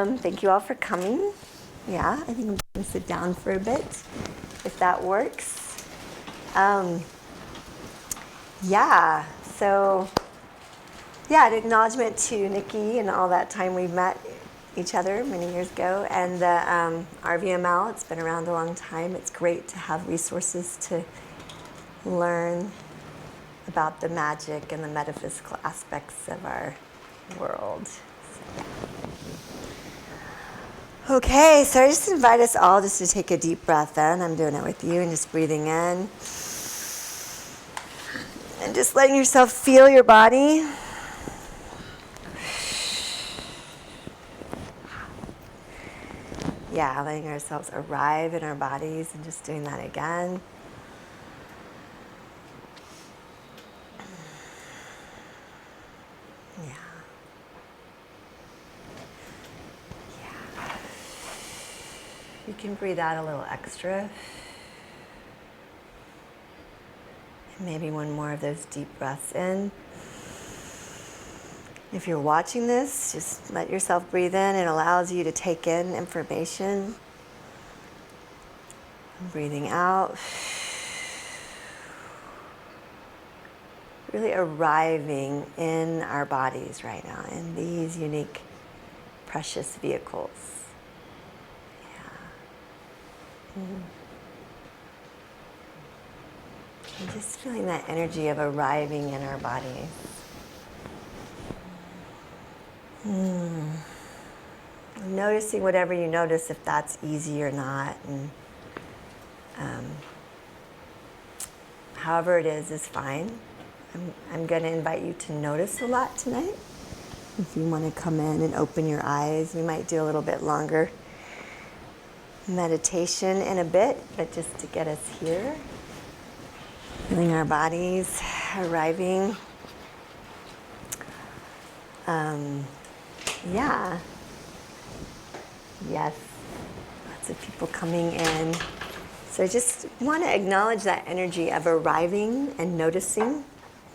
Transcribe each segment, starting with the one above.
Thank you all for coming. Yeah, I think I'm going to sit down for a bit, if that works. An acknowledgement to Nikki and all that time we met each other many years ago, and the RVML. It's been around a long time. It's great to have resources to learn about the magic and the metaphysical aspects of our world. Okay, so I just invite us all just to take a deep breath in. I'm doing it with you, and just breathing in. And just letting yourself feel your body. Yeah, letting ourselves arrive in our bodies and just doing that again. You can breathe out a little extra. And maybe one more of those deep breaths in. If you're watching this, just let yourself breathe in. It allows you to take in information. And breathing out. Really arriving in our bodies right now, in these unique, precious vehicles. And just feeling that energy of arriving in our body. Noticing whatever you notice, if that's easy or not. And however it is fine. I'm going to invite you to notice a lot tonight. If you want to come in and open your eyes, we might do a little bit longer meditation in a bit, but just to get us here, feeling our bodies arriving. Yes, lots of people coming in. So I just want to acknowledge that energy of arriving and noticing,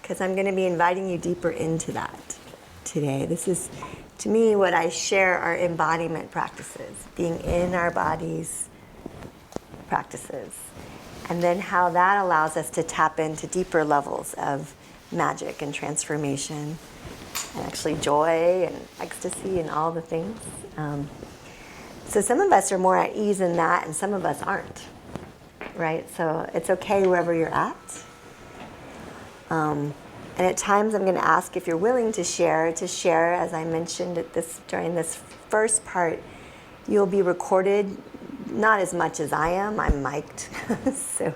because I'm going to be inviting you deeper into that today. This is, to me, what I share are embodiment practices, being in our bodies practices, and then how that allows us to tap into deeper levels of magic and transformation, and actually joy and ecstasy and all the things. So some of us are more at ease in that, and some of us aren't, right? So it's okay wherever you're at. And at times I'm going to ask if you're willing to share, as I mentioned during this first part. You'll be recorded, not as much as I am. I'm mic'd. So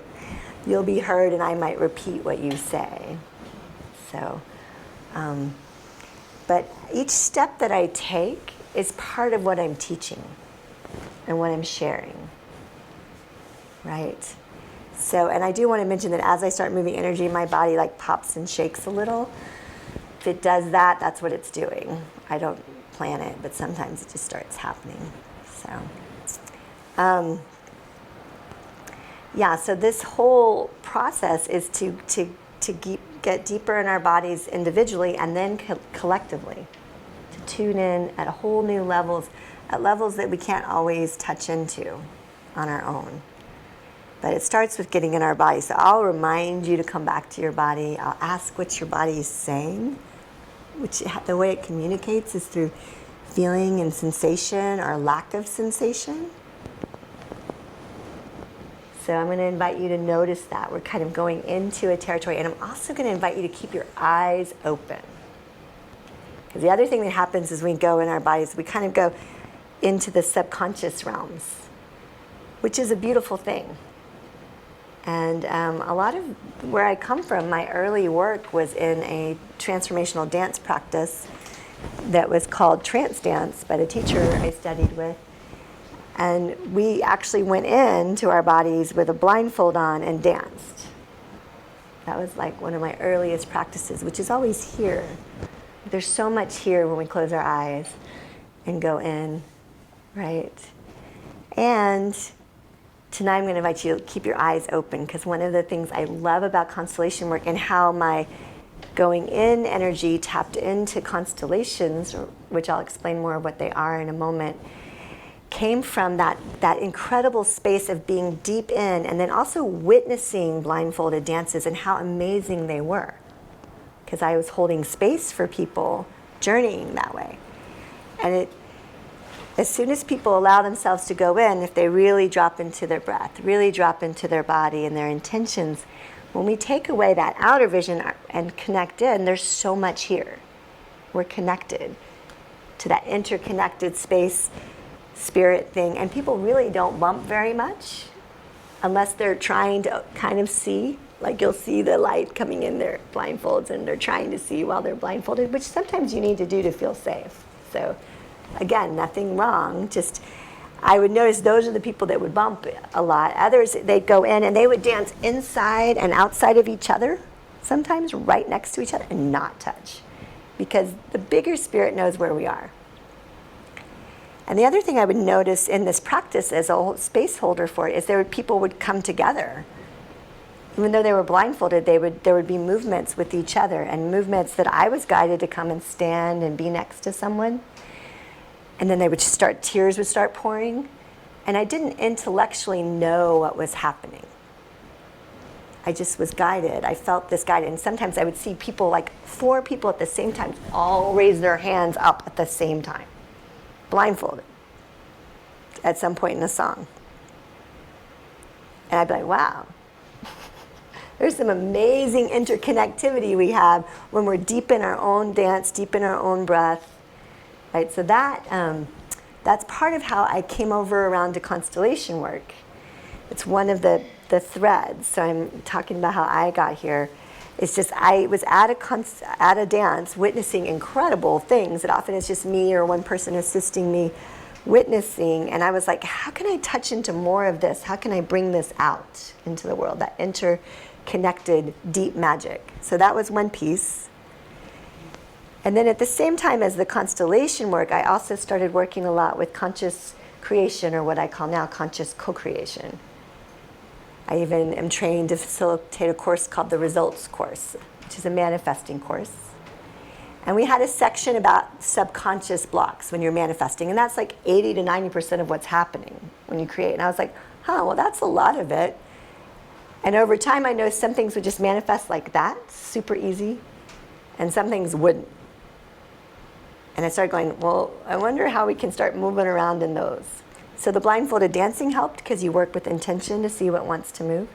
you'll be heard, and I might repeat what you say. So, but each step that I take is part of what I'm teaching and what I'm sharing, right? So, and I do want to mention that as I start moving energy, my body like pops and shakes a little. If it does that, that's what it's doing. I don't plan it, but sometimes it just starts happening. So, so this whole process is to get deeper in our bodies individually and then collectively, to tune in at whole new levels, at levels that we can't always touch into on our own. But it starts with getting in our body. So I'll remind you to come back to your body. I'll ask what your body is saying, which the way it communicates is through feeling and sensation or lack of sensation. So I'm going to invite you to notice that. We're kind of going into a territory. And I'm also going to invite you to keep your eyes open. Because the other thing that happens is we go in our bodies, we kind of go into the subconscious realms, which is a beautiful thing. And a lot of where I come from, my early work was in a transformational dance practice that was called trance dance by the teacher I studied with. And we actually went into our bodies with a blindfold on and danced. That was like one of my earliest practices, which is always here. There's so much here when we close our eyes and go in, right? And tonight I'm going to invite you to keep your eyes open, because one of the things I love about constellation work and how my going in energy tapped into constellations, which I'll explain more of what they are in a moment, came from that incredible space of being deep in and then also witnessing blindfolded dances and how amazing they were. Because I was holding space for people journeying that way. And as soon as people allow themselves to go in, if they really drop into their breath, really drop into their body and their intentions, when we take away that outer vision and connect in, there's so much here. We're connected to that interconnected space, spirit thing. And people really don't bump very much unless they're trying to kind of see. Like you'll see the light coming in their blindfolds and they're trying to see while they're blindfolded, which sometimes you need to do to feel safe. So again, nothing wrong, just I would notice those are the people that would bump a lot. Others, they'd go in and they would dance inside and outside of each other, sometimes right next to each other, and not touch. Because the bigger spirit knows where we are. And the other thing I would notice in this practice as a space holder for it is people would come together. Even though they were blindfolded, there would be movements with each other, and movements that I was guided to come and stand and be next to someone. And then tears would start pouring. And I didn't intellectually know what was happening. I just was guided. I felt this guided. And sometimes I would see people, like 4 people at the same time, all raise their hands up at the same time, blindfolded, at some point in the song. And I'd be like, wow. There's some amazing interconnectivity we have when we're deep in our own dance, deep in our own breath. Right, so that's part of how I came over around to constellation work. It's one of the threads. So I'm talking about how I got here. It's just I was at a dance witnessing incredible things that often it's just me or one person assisting me witnessing. And I was like, how can I touch into more of this? How can I bring this out into the world, that interconnected deep magic? So that was one piece. And then at the same time as the constellation work, I also started working a lot with conscious creation, or what I call now conscious co-creation. I even am trained to facilitate a course called the Results Course, which is a manifesting course. And we had a section about subconscious blocks when you're manifesting, and that's like 80 to 90% of what's happening when you create. And I was like, well, that's a lot of it. And over time, I know some things would just manifest like that, super easy, and some things wouldn't. And I started going, well, I wonder how we can start moving around in those. So the blindfolded dancing helped because you work with intention to see what wants to move.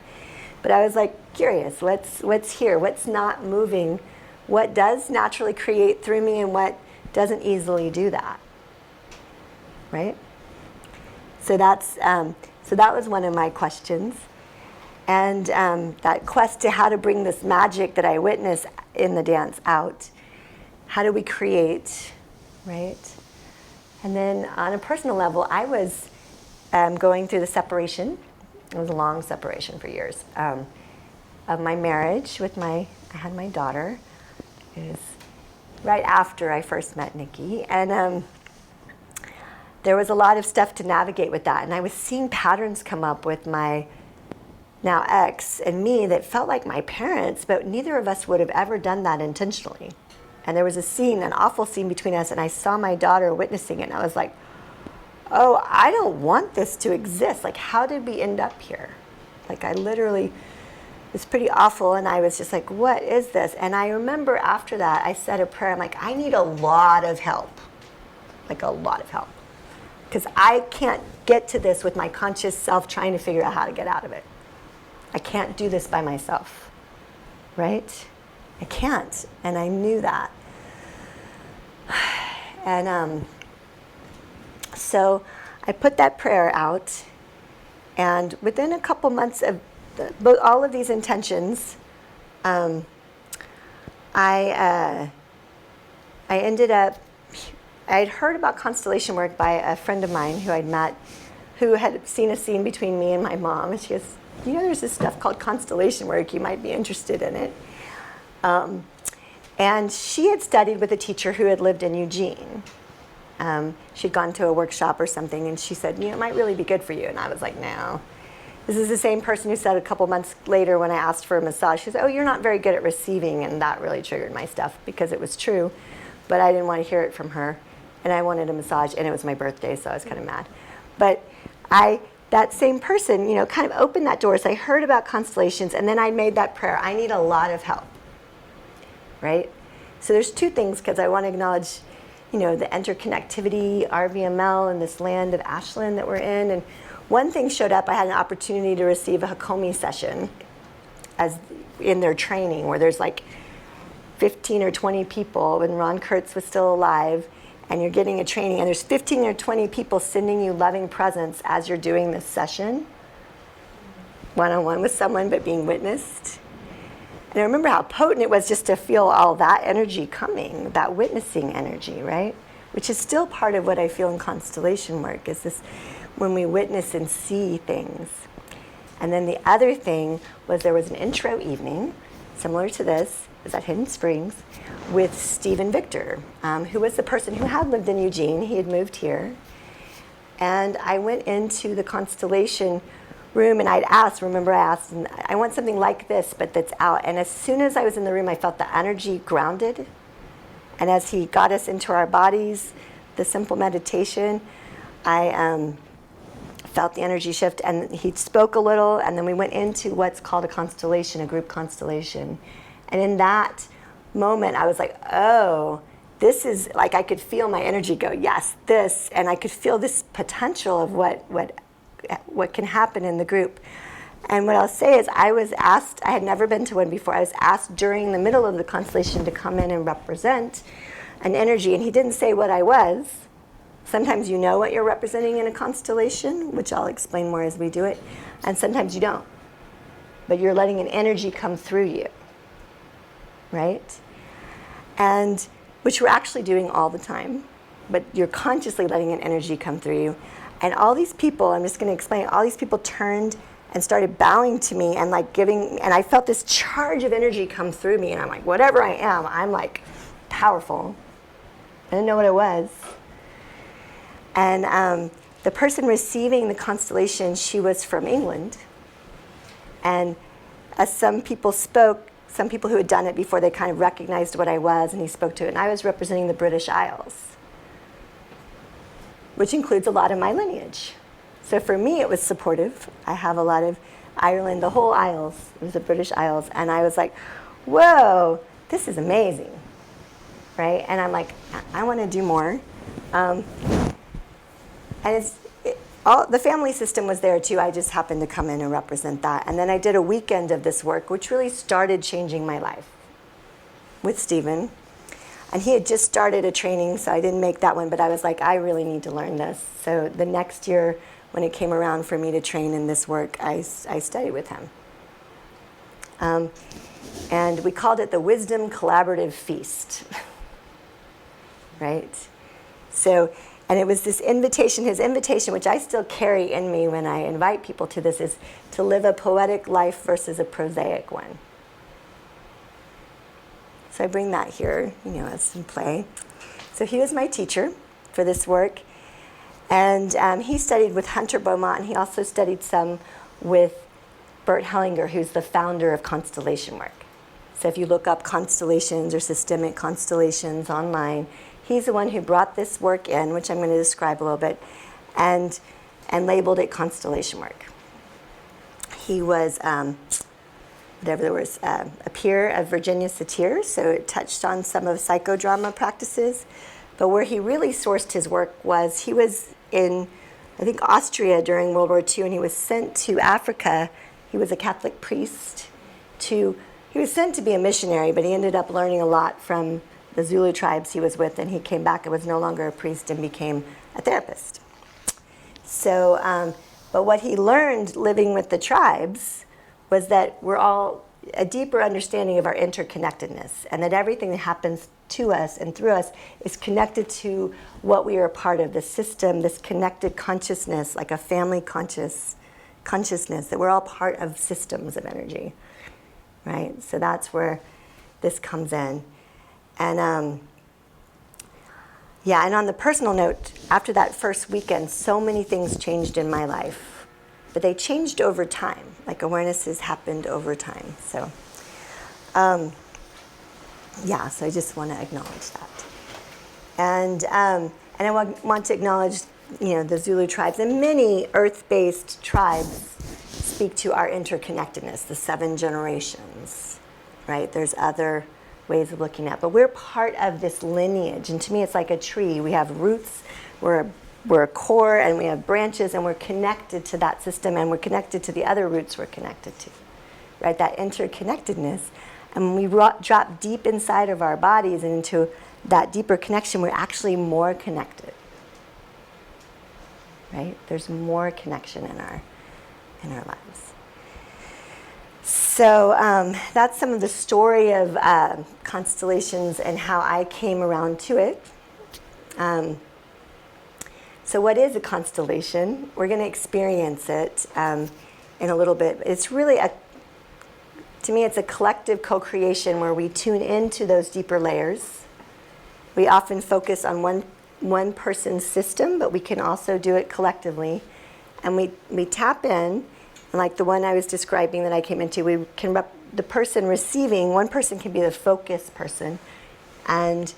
But I was like curious, what's here? What's not moving? What does naturally create through me and what doesn't easily do that? Right? So that was one of my questions. And that quest to how to bring this magic that I witness in the dance out. How do we create? Right? And then on a personal level, I was going through the separation. It was a long separation for years of my marriage with I had my daughter. It was right after I first met Nikki. And there was a lot of stuff to navigate with that. And I was seeing patterns come up with my now ex and me that felt like my parents, but neither of us would have ever done that intentionally. And there was a scene, an awful scene between us, and I saw my daughter witnessing it, and I was like, oh, I don't want this to exist. Like, how did we end up here? Like, I literally, it was pretty awful, and I was just like, what is this? And I remember after that, I said a prayer. I'm like, I need a lot of help. Like, a lot of help. Because I can't get to this with my conscious self trying to figure out how to get out of it. I can't do this by myself, right? I can't, and I knew that. And so I put that prayer out, and within a couple months of all of these intentions, I ended up, I had heard about constellation work by a friend of mine who I'd met, who had seen a scene between me and my mom, and she goes, you know, there's this stuff called constellation work, you might be interested in it. And she had studied with a teacher who had lived in Eugene. She'd gone to a workshop or something, and she said, you know, it might really be good for you. And I was like, no. This is the same person who said a couple months later when I asked for a massage, she said, oh, you're not very good at receiving, and that really triggered my stuff because it was true, but I didn't want to hear it from her, and I wanted a massage, and it was my birthday, so I was kind of mad. But that same person, kind of opened that door. So I heard about constellations, and then I made that prayer. I need a lot of help, right? So there's two things, because I want to acknowledge, the interconnectivity, RVML, and this land of Ashland that we're in. And one thing showed up. I had an opportunity to receive a Hakomi session as in their training, where there's like 15 or 20 people when Ron Kurtz was still alive, and you're getting a training, and there's 15 or 20 people sending you loving presence as you're doing this session, one-on-one with someone, but being witnessed. And I remember how potent it was just to feel all that energy coming, that witnessing energy, right? Which is still part of what I feel in constellation work, is this when we witness and see things. And then the other thing was there was an intro evening, similar to this, it was at Hidden Springs, with Stephen Victor, who was the person who had lived in Eugene. He had moved here. And I went into the constellation room, and I asked, and I want something like this, but that's out. And as soon as I was in the room, I felt the energy grounded. And as he got us into our bodies, the simple meditation, I felt the energy shift, and he spoke a little, and then we went into what's called a constellation, a group constellation. And in that moment, I was like, oh, this is, like, I could feel my energy go, yes, this, and I could feel this potential of what can happen in the group. And what I'll say is I was asked, I had never been to one before, I was asked during the middle of the constellation to come in and represent an energy, and he didn't say what I was. Sometimes you know what you're representing in a constellation, which I'll explain more as we do it, and sometimes you don't. But you're letting an energy come through you, right? And which we're actually doing all the time, but you're consciously letting an energy come through you. And all these people, I'm just going to explain, all these people turned and started bowing to me and like giving, and I felt this charge of energy come through me, and I'm like, whatever I am, I'm like powerful. I didn't know what it was. And the person receiving the constellation, she was from England. And as some people spoke, some people who had done it before, they kind of recognized what I was, and he spoke to it. And I was representing the British Isles, which includes a lot of my lineage. So for me, it was supportive. I have a lot of Ireland, the whole Isles, it was the British Isles. And I was like, whoa, this is amazing, right? And I'm like, I want to do more. And the family system was there too. I just happened to come in and represent that. And then I did a weekend of this work, which really started changing my life with Stephen. And he had just started a training, so I didn't make that one, but I was like, I really need to learn this. So the next year, when it came around for me to train in this work, I studied with him. And we called it the Wisdom Collaborative Feast, right? So, and it was this invitation, his invitation, which I still carry in me when I invite people to this, is to live a poetic life versus a prosaic one. So I bring that here, as some play. So he was my teacher for this work. And he studied with Hunter Beaumont, and he also studied some with Bert Hellinger, who's the founder of Constellation Work. So if you look up constellations or systemic constellations online, he's the one who brought this work in, which I'm going to describe a little bit, and labeled it Constellation Work. He was, a peer of Virginia Satir, so it touched on some of psychodrama practices. But where he really sourced his work was, he was in, I think, Austria during World War II, and he was sent to Africa. He was a Catholic priest. He was sent to be a missionary, but he ended up learning a lot from the Zulu tribes he was with, and he came back and was no longer a priest and became a therapist. So, but what he learned living with the tribes was that we're all a deeper understanding of our interconnectedness, and that everything that happens to us and through us is connected to what we are a part of, the system, this connected consciousness, like a family consciousness, that we're all part of systems of energy, right? So that's where this comes in. And and on the personal note, after that first weekend, so many things changed in my life. but they changed over time. Like awarenesses happened over time. So, so I just want to acknowledge that. And I want to acknowledge, the Zulu tribes and many earth-based tribes speak to our interconnectedness, the 7 generations, right? There's other ways of looking at it, but we're part of this lineage. And to me, it's like a tree. We have roots, we're a core, and we have branches, and we're connected to that system, and we're connected to the other roots we're connected to, right? That interconnectedness. And when we drop deep inside of our bodies and into that deeper connection, we're actually more connected, right? There's more connection in our lives. So that's some of the story of constellations and how I came around to it. So what is a constellation? We're going to experience it in a little bit. It's really to me, it's a collective co-creation where we tune into those deeper layers. We often focus on one person's system, but we can also do it collectively. And we tap in, like the one I was describing that I came into, we can the person receiving, one person can be the focus person, and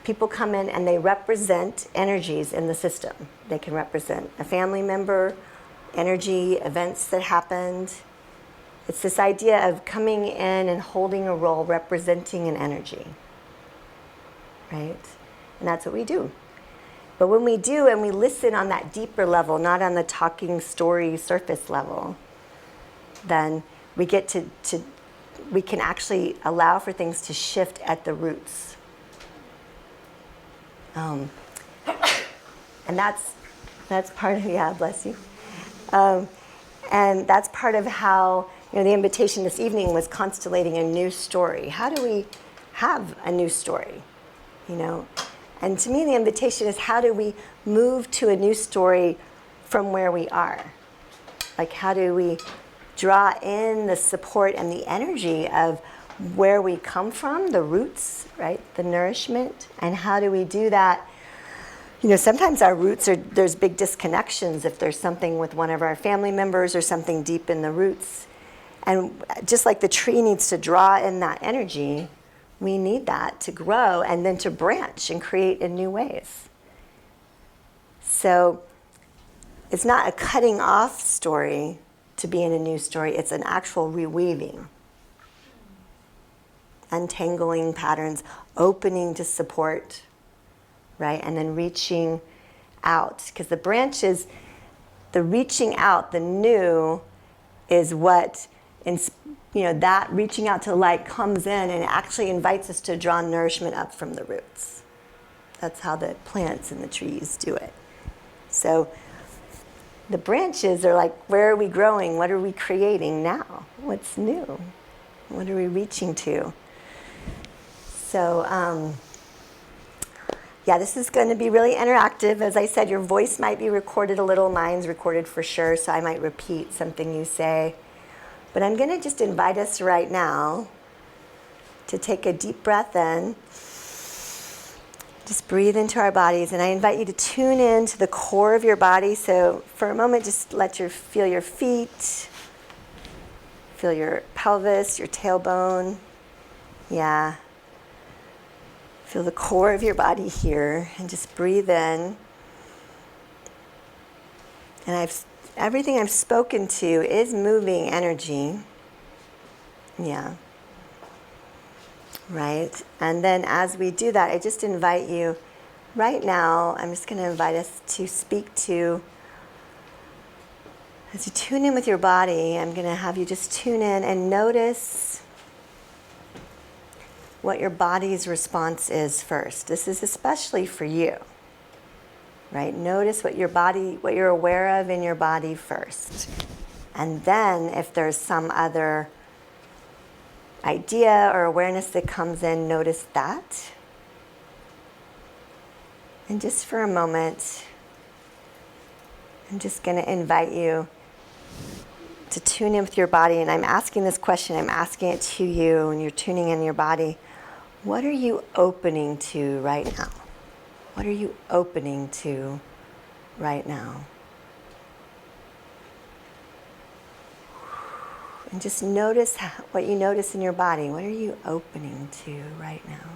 people come in and they represent energies in the system. They can represent a family member, energy, events that happened. It's this idea of coming in and holding a role, representing an energy, right? And that's what we do. But when we do and we listen on that deeper level, not on the talking story surface level, then we get we can actually allow for things to shift at the roots. And that's part of, bless you. And that's part of how, the invitation this evening was constellating a new story. How do we have a new story, And to me, the invitation is, how do we move to a new story from where we are? Like, how do we draw in the support and the energy of where we come from, the roots, right? The nourishment. And how do we do that? Sometimes our roots there's big disconnections if there's something with one of our family members or something deep in the roots. And just like the tree needs to draw in that energy, we need that to grow and then to branch and create in new ways. So it's not a cutting off story to be in a new story. It's an actual reweaving. Untangling patterns, opening to support, right? And then reaching out. Because the branches, the reaching out, the new, is what, that reaching out to the light comes in and it actually invites us to draw nourishment up from the roots. That's how the plants and the trees do it. So the branches are like, where are we growing? What are we creating now? What's new? What are we reaching to? So, this is going to be really interactive. As I said, your voice might be recorded a little. Mine's recorded for sure, so I might repeat something you say. But I'm going to just invite us right now to take a deep breath in. Just breathe into our bodies, and I invite you to tune in to the core of your body. So for a moment, just feel your feet, feel your pelvis, your tailbone. Yeah. Feel the core of your body here, and just breathe in. And everything I've spoken to is moving energy. Yeah. Right? And then as we do that, I just invite you, right now, I'm just going to invite us to speak to, as you tune in with your body, I'm going to have you just tune in and notice what your body's response is first. This is especially for you, right? Notice what you're aware of in your body first. And then if there's some other idea or awareness that comes in, notice that. And just for a moment, I'm just going to invite you to tune in with your body. And I'm asking this question, I'm asking it to you, and you're tuning in your body. What are you opening to right now? What are you opening to right now? And just notice what you notice in your body. What are you opening to right now?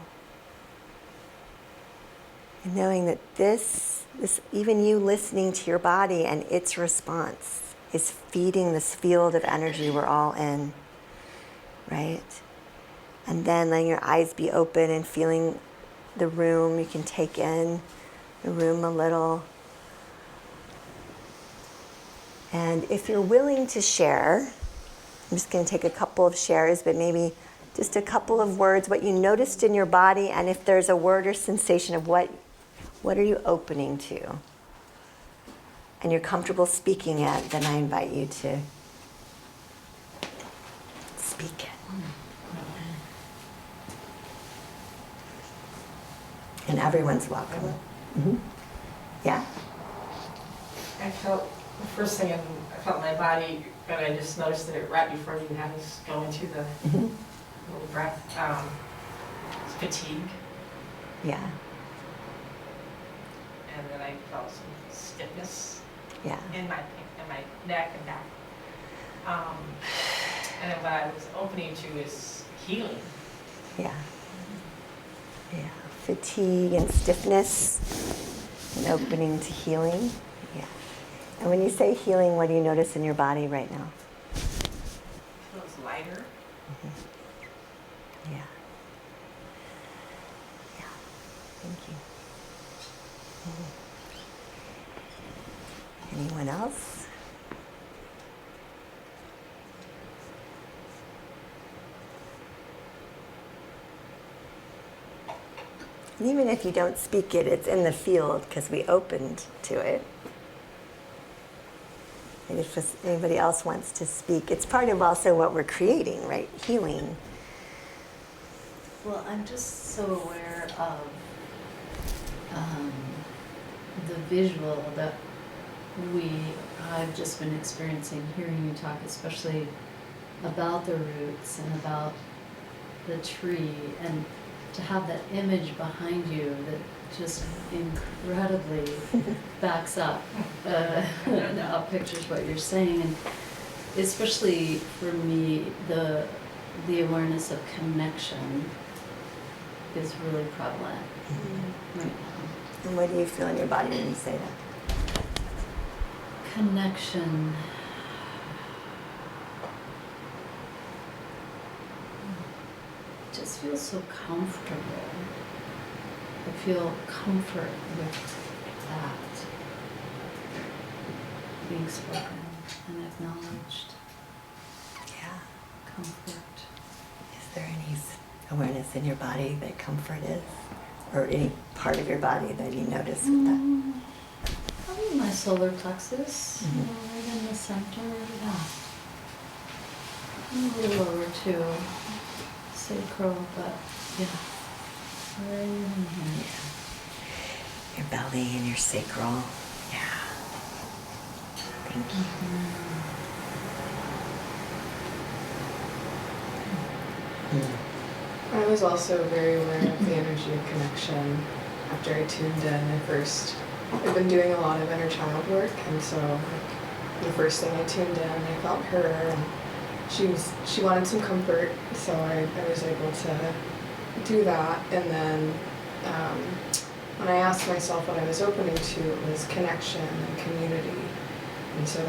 And knowing that this, even you listening to your body and its response is feeding this field of energy we're all in, right? And then letting your eyes be open and feeling the room. You can take in the room a little. And if you're willing to share, I'm just going to take a couple of shares, but maybe just a couple of words, what you noticed in your body, and if there's a word or sensation of what are you opening to? And you're comfortable speaking it, then I invite you to speak it. And everyone's welcome. Mm-hmm. Yeah? I felt, the first thing I felt in my body, but I just noticed that right before you had us go into the little breath, fatigue. Yeah. And then I felt some stiffness Yeah. in my neck and back. And then what I was opening to is healing. Yeah. Yeah. Fatigue and stiffness and opening to healing. Yeah. And when you say healing, what do you notice in your body right now? It feels lighter. Yeah. Yeah. Thank you. Anyone else? And even if you don't speak it, it's in the field because we opened to it. And if anybody else wants to speak, it's part of also what we're creating, right? Healing. Well, I'm just so aware of the visual that I've just been experiencing hearing you talk, especially about the roots and about the tree, and to have that image behind you that just incredibly backs up pictures what you're saying, and especially for me the awareness of connection is really prevalent right now. And what do you feel in your body when you say that? Connection. It just feels so comfortable. I feel comfort with that being spoken and acknowledged. Yeah. Comfort. Is there any awareness in your body that comfort is? Or any part of your body that you notice with that? Probably my solar plexus, right in the center, yeah. And a little lower too, sacral, but yeah. Right in here. Yeah. Your belly and your sacral. Yeah. Thank you. I was also very aware of the energy of connection after I tuned in. I've been doing a lot of inner child work, and so the first thing I tuned in, I felt her, and she wanted some comfort, so I was able to do that. And then when I asked myself what I was opening to, it was connection and community, and so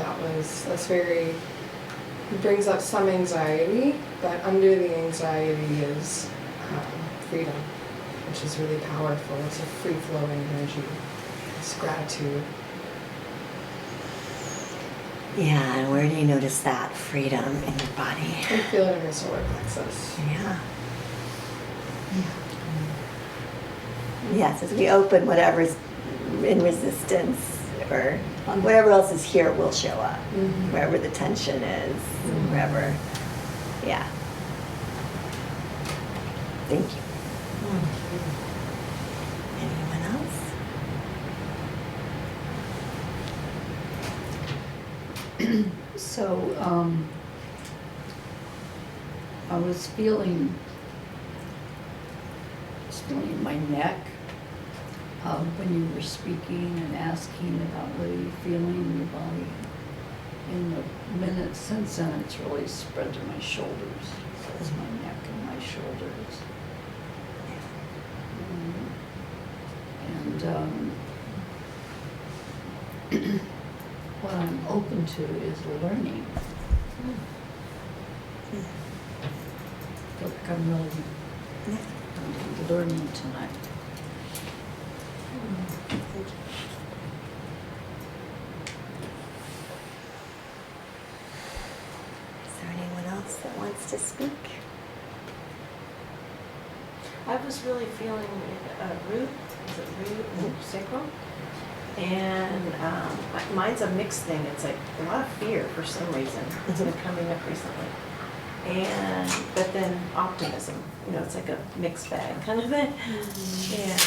it brings up some anxiety, but under the anxiety is freedom, which is really powerful. It's a free-flowing energy. It's gratitude. Yeah, and where do you notice that freedom in your body? I feel it in my solar plexus. Yeah. Yes, as we open whatever's in resistance or whatever else is here will show up. Wherever the tension is, wherever. Yeah. Thank you. Anyone else? So, I was feeling my neck when you were speaking and asking about what are you feeling in your body. in the minute since then, it's really spread to my shoulders. So it's my neck and my shoulders. And what I'm open to is learning. I feel like I'm really learning tonight. Is there anyone else that wants to speak? I was really feeling root, is it root and sacral? And mine's a mixed thing. It's like a lot of fear for some reason. It's been coming up recently. But then optimism, it's like a mixed bag kind of thing. Yeah.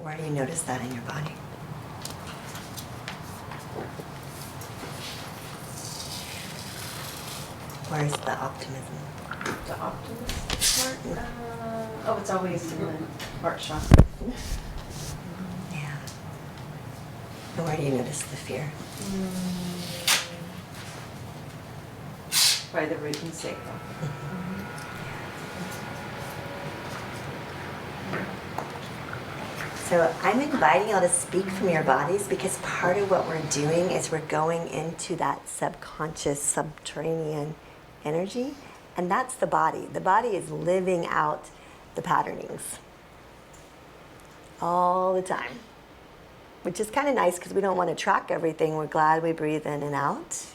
Where do you notice that in your body? Where's the optimism? The optimist part? It's always in the heart chakra. Yeah. And where do you notice the fear? By the root and sacral. So I'm inviting y'all to speak from your bodies, because part of what we're doing is we're going into that subconscious, subterranean energy, and that's the body. The body is living out the patternings all the time, which is kind of nice because we don't want to track everything. We're glad we breathe in and out,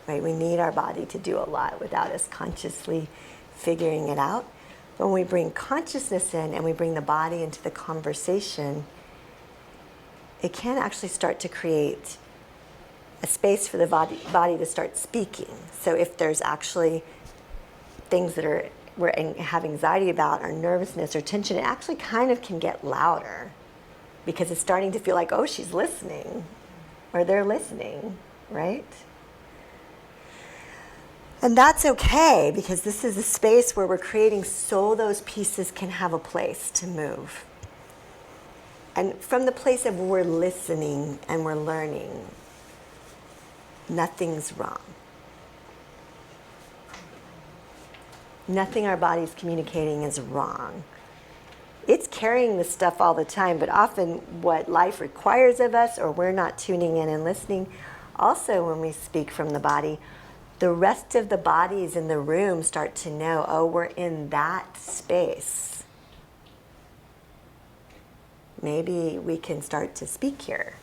right? We need our body to do a lot without us consciously figuring it out. When we bring consciousness in and we bring the body into the conversation, it can actually start to create a space for the body to start speaking. So if there's actually things that we're have anxiety about, or nervousness or tension, it actually kind of can get louder, because it's starting to feel like, oh, she's listening, or they're listening, right? And that's okay, because this is a space where we're creating so those pieces can have a place to move. And from the place of we're listening and we're learning, nothing's wrong. Nothing our body's communicating is wrong. It's carrying this stuff all the time, but often what life requires of us, or we're not tuning in and listening, also when we speak from the body, the rest of the bodies in the room start to know, oh, we're in that space. Maybe we can start to speak here.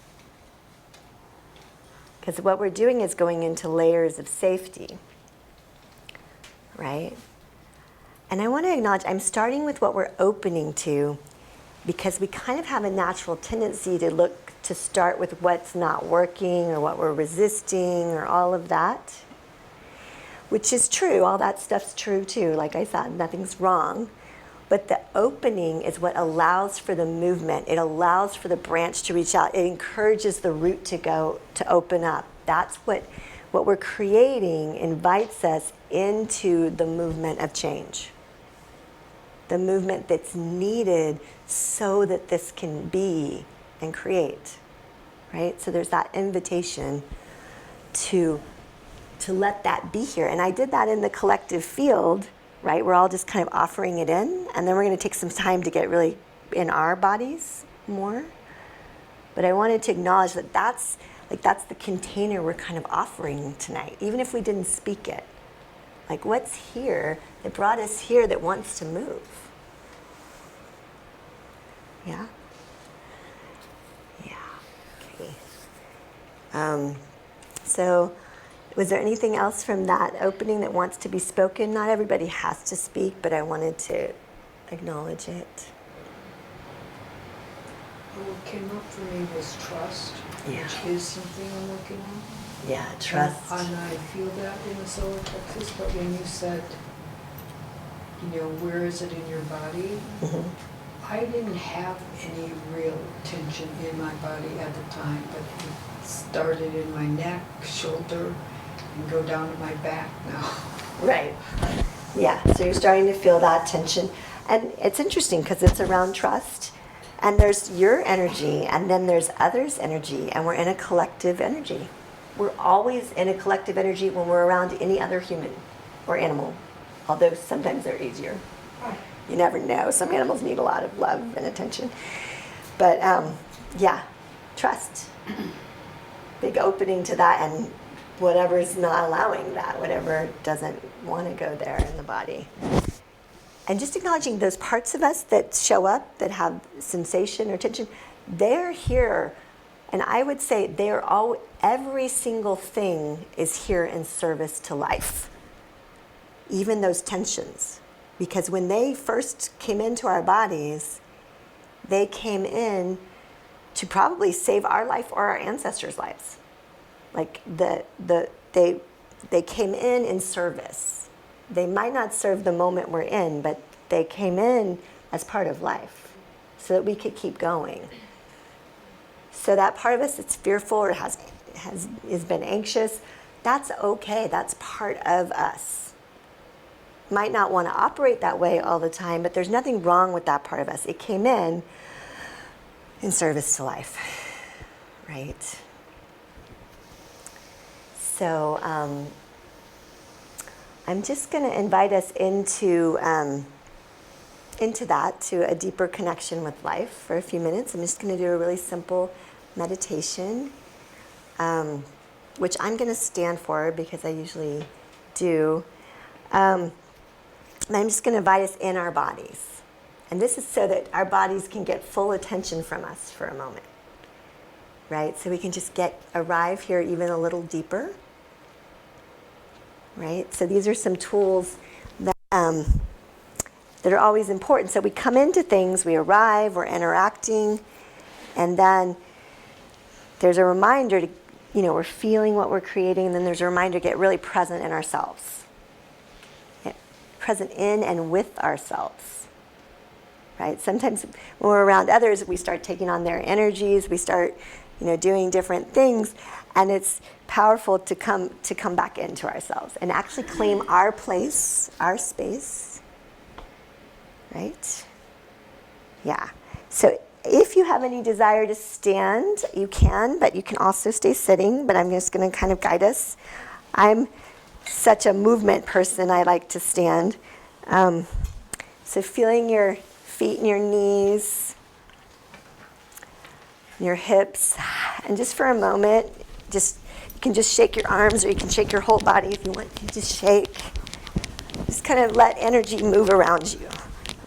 Because what we're doing is going into layers of safety, right? And I want to acknowledge, I'm starting with what we're opening to, because we kind of have a natural tendency to start with what's not working, or what we're resisting, or all of that. Which is true, all that stuff's true too. Like I said, nothing's wrong. But the opening is what allows for the movement. It allows for the branch to reach out. It encourages the root to open up. That's what we're creating invites us into the movement of change. The movement that's needed so that this can be and create, right? So there's that invitation to let that be here. And I did that in the collective field, right? We're all just kind of offering it in, and then we're going to take some time to get really in our bodies more. But I wanted to acknowledge that that's the container we're kind of offering tonight, even if we didn't speak it. Like, what's here that brought us here that wants to move? Yeah? Yeah. Okay. So, was there anything else from that opening that wants to be spoken? Not everybody has to speak, but I wanted to acknowledge it. What came up for me was trust, Yeah. which is something I'm working on. Yeah, trust. And I feel that in the solar plexus, but when you said, where is it in your body? Mm-hmm. I didn't have any real tension in my body at the time, but it started in my neck, shoulder, and go down to my back now. Right. Yeah, so you're starting to feel that tension. And it's interesting because it's around trust. And there's your energy, and then there's others' energy, and we're in a collective energy. We're always in a collective energy when we're around any other human or animal, although sometimes they're easier. You never know. Some animals need a lot of love and attention. But yeah, trust. Big opening to that, and whatever's not allowing that, whatever doesn't want to go there in the body. And just acknowledging those parts of us that show up, that have sensation or tension, they're here. And I would say every single thing is here in service to life, even those tensions. Because when they first came into our bodies, they came in to probably save our life or our ancestors' lives. Like they came in service. They might not serve the moment we're in, but they came in as part of life so that we could keep going. So that part of us that's fearful or has been anxious, that's okay. That's part of us. Might not want to operate that way all the time, but there's nothing wrong with that part of us. It came in service to life, right? So I'm just going to invite us into that, to a deeper connection with life for a few minutes. I'm just going to do a really simple meditation, which I'm going to stand for because I usually do. And I'm just going to invite us in our bodies. And this is so that our bodies can get full attention from us for a moment, right? So we can just arrive here even a little deeper, right? So these are some tools that are always important. So we come into things, we arrive, we're interacting, and then there's a reminder to, we're feeling what we're creating, and then there's a reminder to get really present in ourselves. Get present in and with ourselves. Right? Sometimes when we're around others, we start taking on their energies, we start, doing different things, and it's powerful to come back into ourselves and actually claim our place, our space. Right? Yeah. So if you have any desire to stand, you can, but you can also stay sitting, but I'm just going to kind of guide us. I'm such a movement person, I like to stand. So feeling your feet and your knees, your hips, and just for a moment, you can just shake your arms, or you can shake your whole body if you want to. Just shake. Just kind of let energy move around you,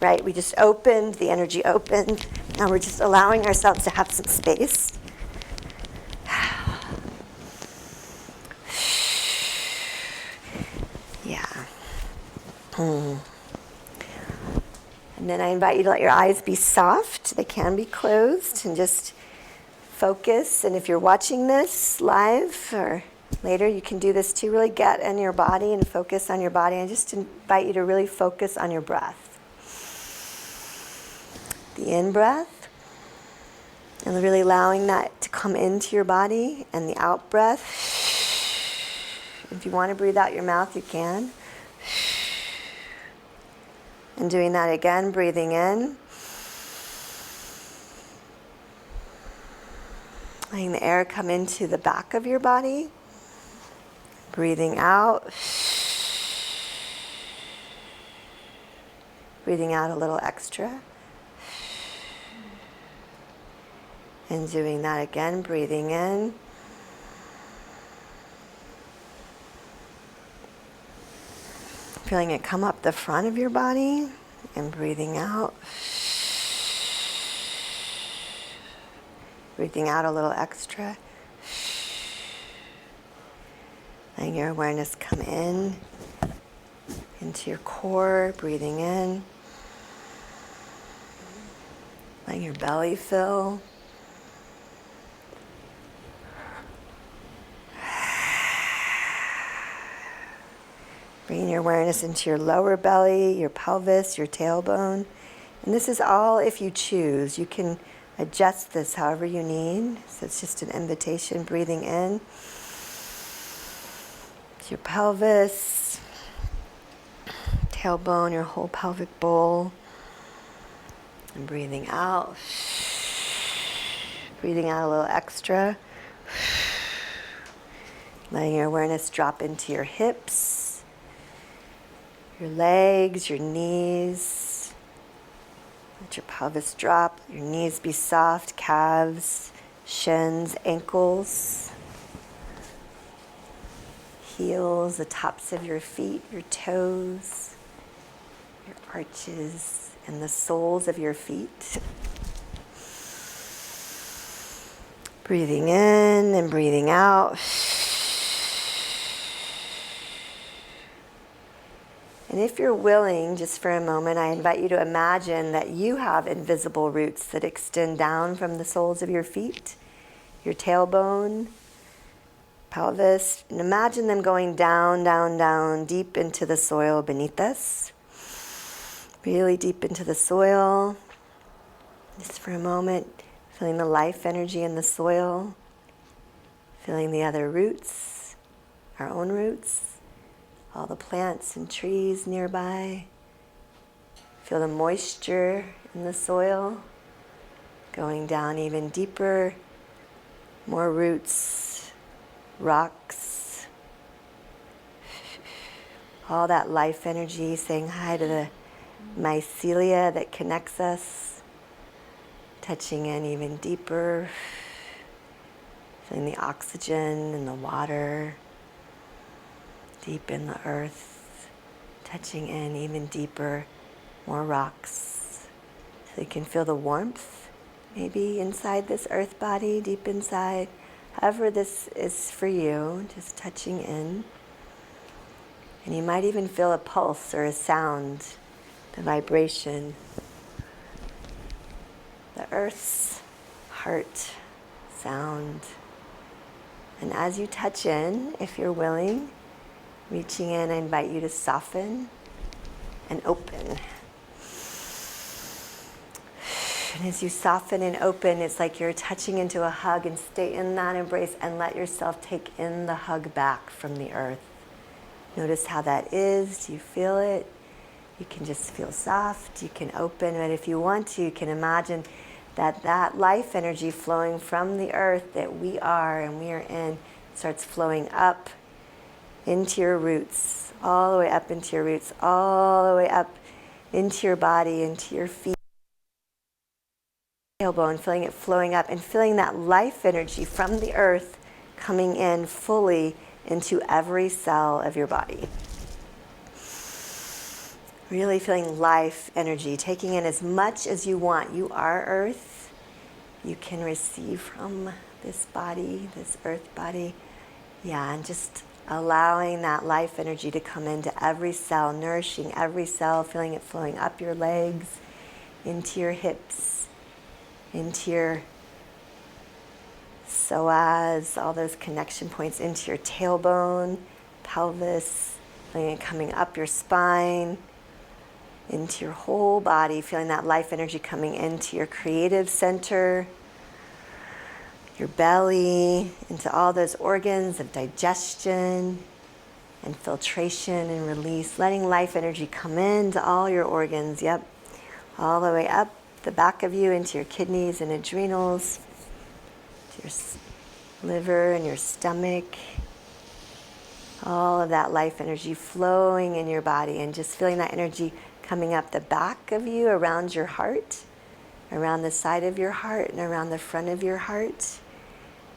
right? We just opened, the energy opened. Now we're just allowing ourselves to have some space. Yeah. And then I invite you to let your eyes be soft. They can be closed, and just focus. And if you're watching this live or later, you can do this too. Really get in your body and focus on your body. I just invite you to really focus on your breath. The in-breath, and really allowing that to come into your body, and the out-breath. If you want to breathe out your mouth, you can. And doing that again, breathing in. Letting the air come into the back of your body. Breathing out. Breathing out a little extra. And doing that again, breathing in. Feeling it come up the front of your body, and breathing out. Breathing out a little extra. Letting your awareness come in into your core, breathing in. Letting your belly fill. Bringing your awareness into your lower belly, your pelvis, your tailbone. And this is all if you choose. You can adjust this however you need. So it's just an invitation, breathing in to your pelvis, tailbone, your whole pelvic bowl. And breathing out. Breathing out a little extra. Letting your awareness drop into your hips, your legs, your knees. Let your pelvis drop, your knees be soft, calves, shins, ankles, heels, the tops of your feet, your toes, your arches, and the soles of your feet. Breathing in and breathing out. And if you're willing, just for a moment, I invite you to imagine that you have invisible roots that extend down from the soles of your feet, your tailbone, pelvis, and imagine them going down, down, down, deep into the soil beneath us. Really deep into the soil. Just for a moment, feeling the life energy in the soil, feeling the other roots, our own roots. All the plants and trees nearby. Feel the moisture in the soil. Going down even deeper. More roots, rocks. All that life energy, saying hi to the mycelia that connects us. Touching in even deeper. Feeling the oxygen and the water. Deep in the earth, touching in even deeper, more rocks. So you can feel the warmth, maybe inside this earth body, deep inside. However this is for you, just touching in. And you might even feel a pulse or a sound, the vibration. The earth's heart sound. And as you touch in, if you're willing, reaching in, I invite you to soften and open. And as you soften and open, it's like you're touching into a hug, and stay in that embrace and let yourself take in the hug back from the earth. Notice how that is. Do you feel it? You can just feel soft. You can open. But if you want to, you can imagine that life energy flowing from the earth that we are and we are in starts flowing up into your roots, all the way up into your roots, all the way up into your body, into your feet, tailbone, feeling it flowing up and feeling that life energy from the earth coming in fully into every cell of your body. Really feeling life energy, taking in as much as you want. You are earth. You can receive from this body, this earth body. Yeah, and just allowing that life energy to come into every cell, nourishing every cell, feeling it flowing up your legs, into your hips, into your psoas, all those connection points, into your tailbone, pelvis, feeling it coming up your spine, into your whole body, feeling that life energy coming into your creative center, your belly, into all those organs of digestion and filtration and release, letting life energy come into all your organs, yep, all the way up the back of you into your kidneys and adrenals, to your liver and your stomach, all of that life energy flowing in your body, and just feeling that energy coming up the back of you, around your heart, around the side of your heart, and around the front of your heart.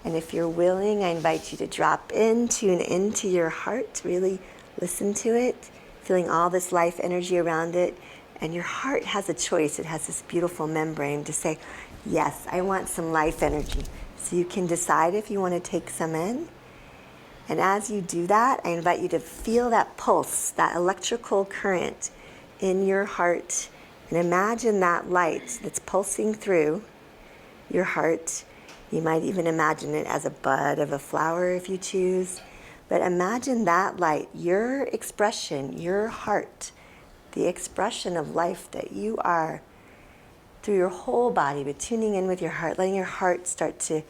And if you're willing, I invite you to drop in, tune into your heart, really listen to it, feeling all this life energy around it. And your heart has a choice. It has this beautiful membrane to say, yes, I want some life energy. So you can decide if you want to take some in. And as you do that, I invite you to feel that pulse, that electrical current in your heart. And imagine that light that's pulsing through your heart. You might even imagine it as a bud of a flower if you choose. But imagine that light, your expression, your heart, the expression of life that you are through your whole body, but tuning in with your heart, letting your heart start to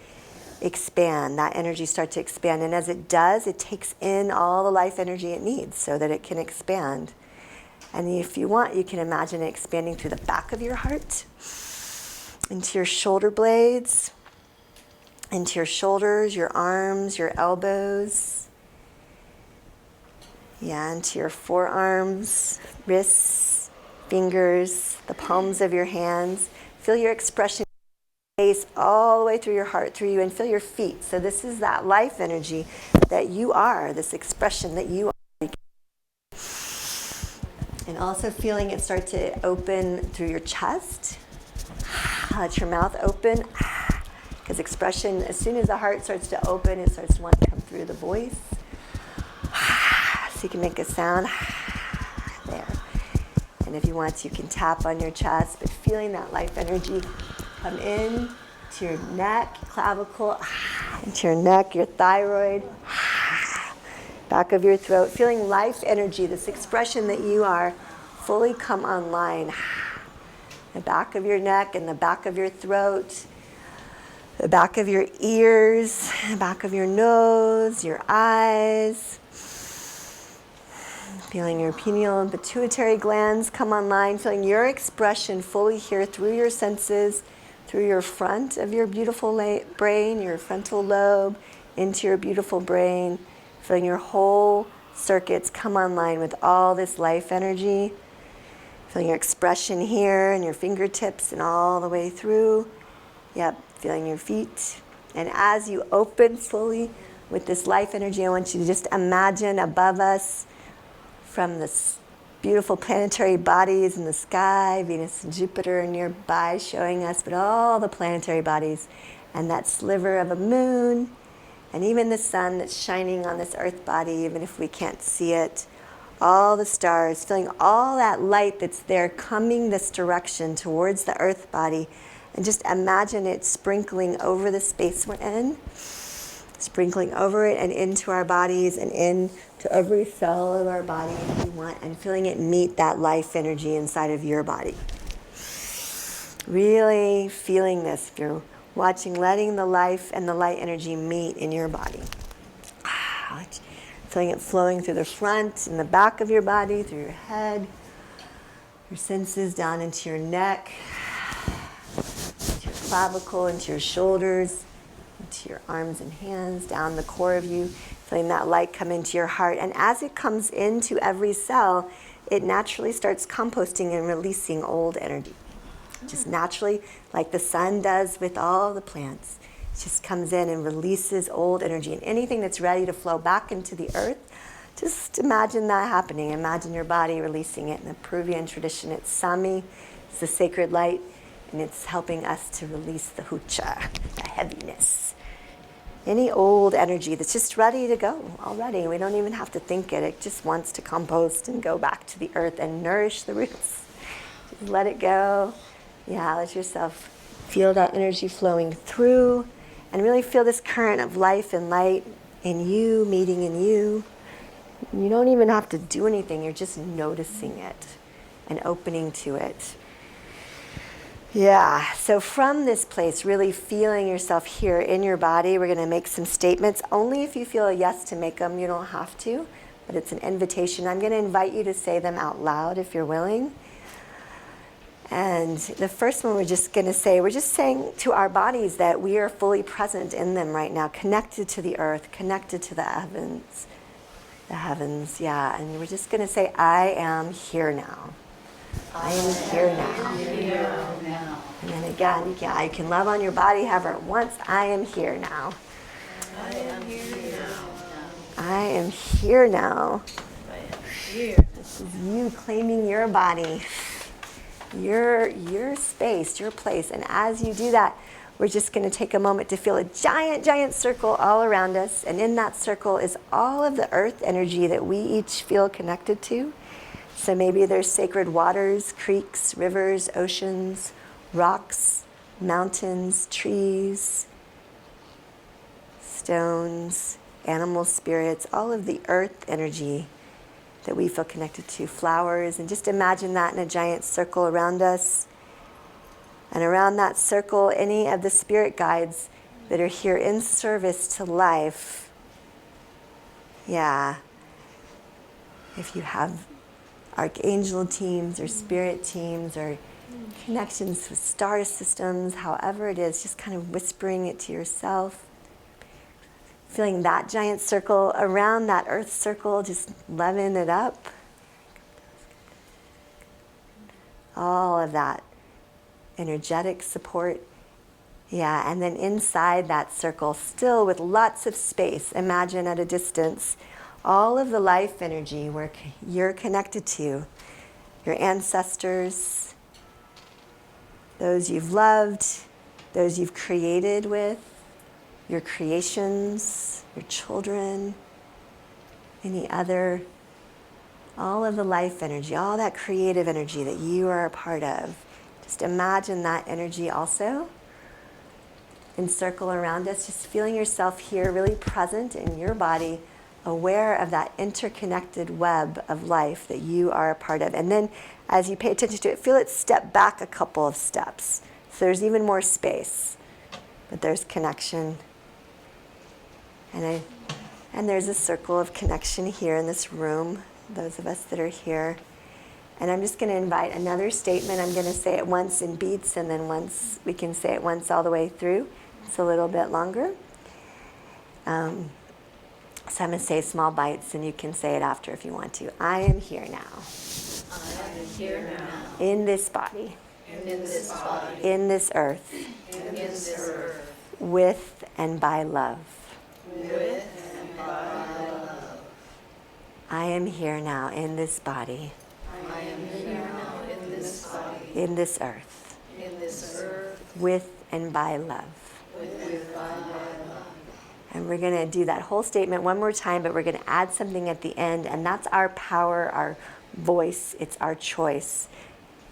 expand, that energy start to expand. And as it does, it takes in all the life energy it needs so that it can expand. And if you want, you can imagine it expanding through the back of your heart, into your shoulder blades, into your shoulders, your arms, your elbows. Yeah, into your forearms, wrists, fingers, the palms of your hands. Feel your expression face all the way through your heart, through you, and feel your feet. So this is that life energy that you are, this expression that you are. And also feeling it start to open through your chest. Let your mouth open. Because expression, as soon as the heart starts to open, it starts to want to come through the voice. So you can make a sound there. And if you want to, you can tap on your chest, but feeling that life energy come in to your neck, clavicle, into your neck, your thyroid, back of your throat. Feeling life energy, this expression that you are, fully come online. The back of your neck and the back of your throat, the back of your ears, the back of your nose, your eyes. Feeling your pineal and pituitary glands come online, feeling your expression fully here through your senses, through your front of your beautiful brain, your frontal lobe, into your beautiful brain, feeling your whole circuits come online with all this life energy. Feeling your expression here and your fingertips and all the way through. Yep, feeling your feet. And as you open fully with this life energy, I want you to just imagine above us from this beautiful planetary bodies in the sky, Venus and Jupiter nearby showing us, but all the planetary bodies and that sliver of a moon and even the sun that's shining on this earth body, even if we can't see it, all the stars, feeling all that light that's there coming this direction towards the earth body, and just imagine it sprinkling over the space we're in, sprinkling over it and into our bodies and into every cell of our body if you want, and feeling it meet that life energy inside of your body. Really feeling this, if you're watching, letting the life and the light energy meet in your body. Feeling it flowing through the front and the back of your body, through your head, your senses down into your neck, into your clavicle, into your shoulders, into your arms and hands, down the core of you, feeling that light come into your heart. And as it comes into every cell, it naturally starts composting and releasing old energy. Just naturally, like the sun does with all the plants. It just comes in and releases old energy. And anything that's ready to flow back into the earth, just imagine that happening. Imagine your body releasing it. In the Peruvian tradition, it's Sami, it's the sacred light, and it's helping us to release the hucha, the heaviness. Any old energy that's just ready to go already. We don't even have to think it. It just wants to compost and go back to the earth and nourish the roots. Just let it go. Yeah, let yourself feel that energy flowing through and really feel this current of life and light in you, meeting in you. You don't even have to do anything. You're just noticing it and opening to it. Yeah, so from this place, really feeling yourself here in your body, we're going to make some statements. Only if you feel a yes to make them, you don't have to, but it's an invitation. I'm going to invite you to say them out loud if you're willing. And the first one we're just saying to our bodies that we are fully present in them right now, connected to the earth, connected to the heavens. The heavens, yeah. And we're just going to say, I am here now. I am here now. And then again, I can love on your body however it wants. I am here now. I am here now. I am here now. I am here. This is you claiming your body, your space, your place. And as you do that, we're just going to take a moment to feel a giant, giant circle all around us. And in that circle is all of the earth energy that we each feel connected to. So maybe there's sacred waters, creeks, rivers, oceans, rocks, mountains, trees, stones, animal spirits, all of the earth energy that we feel connected to, flowers, and just imagine that in a giant circle around us. And around that circle, any of the spirit guides that are here in service to life. Yeah. If you have archangel teams or spirit teams or connections with star systems, however it is, just kind of whispering it to yourself. Feeling that giant circle around that earth circle, just leveling it up. All of that energetic support. Yeah, and then inside that circle, still with lots of space, imagine at a distance, all of the life energy where you're connected to, your ancestors, those you've loved, those you've created with, your creations, your children, any other, all of the life energy, all that creative energy that you are a part of. Just imagine that energy also encircle around us, just feeling yourself here really present in your body, aware of that interconnected web of life that you are a part of. And then as you pay attention to it, feel it step back a couple of steps. So there's even more space, but there's connection. And there's a circle of connection here in this room, those of us that are here. And I'm just going to invite another statement. I'm going to say it once in beats, and then once we can say it once all the way through. It's a little bit longer. So I'm going to say small bites, and you can say it after if you want to. I am here now. I am here now. In this body. In this body. In this earth. In this earth. With and by love. With and by love. I am here now in this body. I am here now in this body. In this earth. In this earth. With and by love. With by love. And we're going to do that whole statement one more time, but we're going to add something at the end, and that's our power, our voice, it's our choice.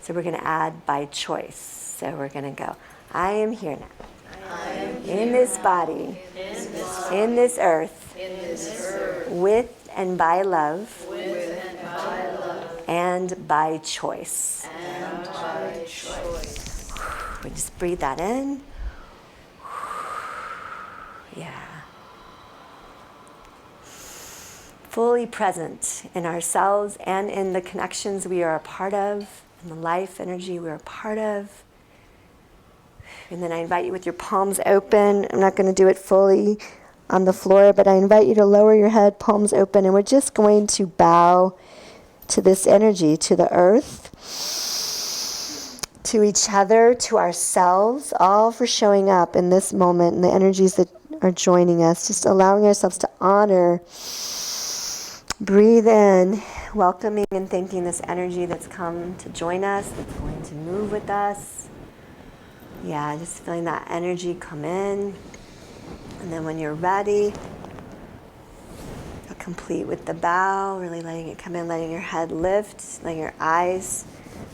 So we're going to add by choice. So we're going to go, I am here now. I am In this body. In this earth. in this earth. With and by love. With and by love. And by choice. And by choice. We just breathe that in. Yeah. Fully present in ourselves and in the connections we are a part of, in the life energy we are a part of. And then I invite you with your palms open. I'm not going to do it fully on the floor, but I invite you to lower your head, palms open, and we're just going to bow to this energy, to the earth, to each other, to ourselves, all for showing up in this moment and the energies that are joining us, just allowing ourselves to honor. Breathe in, welcoming and thanking this energy that's come to join us, that's going to move with us. Yeah, just feeling that energy come in. And then when you're ready, complete with the bow, really letting it come in, letting your head lift, letting your eyes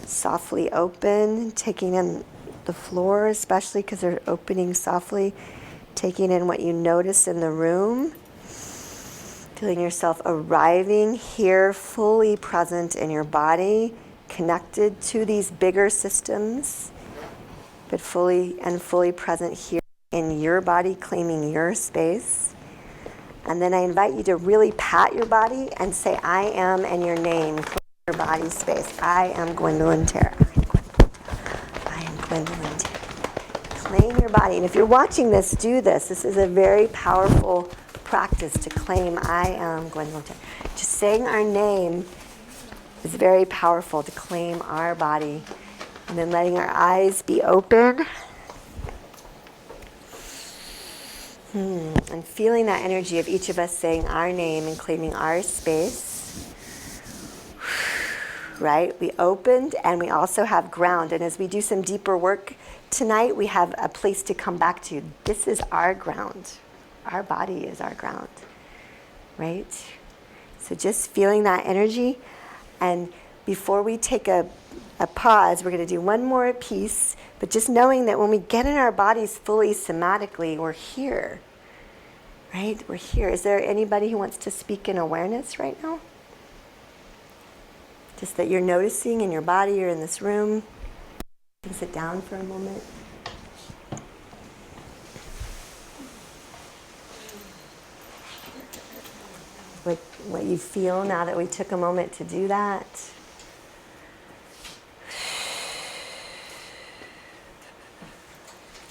softly open, taking in the floor, especially because they're opening softly, taking in what you notice in the room. Feeling yourself arriving here, fully present in your body, connected to these bigger systems, but fully present here in your body, claiming your space. And then I invite you to really pat your body and say, I am, and your name, claim your body space. I am Gwendolyn Terra. I am Gwendolyn Terra. Claim your body. And if you're watching this, do this. This is a very powerful practice to claim I am Gwendolyn Terra. Just saying our name is very powerful to claim our body. And then letting our eyes be open. And feeling that energy of each of us saying our name and claiming our space. Right? We opened and we also have ground. And as we do some deeper work tonight, we have a place to come back to. This is our ground. Our body is our ground. Right? So just feeling that energy. And before we take a pause, we're going to do one more piece, but just knowing that when we get in our bodies fully somatically, we're here, right? We're here. Is there anybody who wants to speak in awareness right now? Just that you're noticing in your body or in this room. You can sit down for a moment. What you feel now that we took a moment to do that.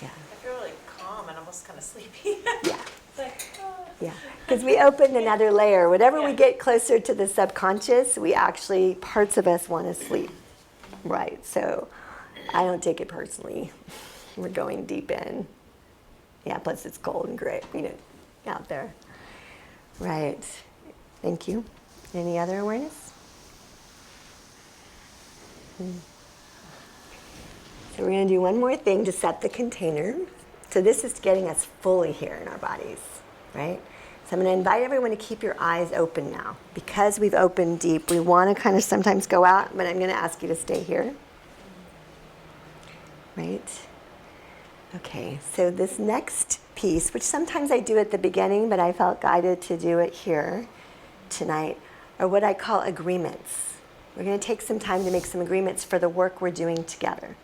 Yeah. I feel really calm and almost kind of sleepy. Yeah. It's like, Yeah, because we opened another layer. Whatever we Yeah. get closer to the subconscious, we actually, parts of us want to sleep. Right, so I don't take it personally. We're going deep in. Yeah, plus it's cold and gray, out there. Right, thank you. Any other awareness? So we're going to do one more thing to set the container. So this is getting us fully here in our bodies, right? So I'm going to invite everyone to keep your eyes open now. Because we've opened deep, we want to kind of sometimes go out, but I'm going to ask you to stay here. Right? Okay, so this next piece, which sometimes I do at the beginning, but I felt guided to do it here tonight, are what I call agreements. We're going to take some time to make some agreements for the work we're doing together.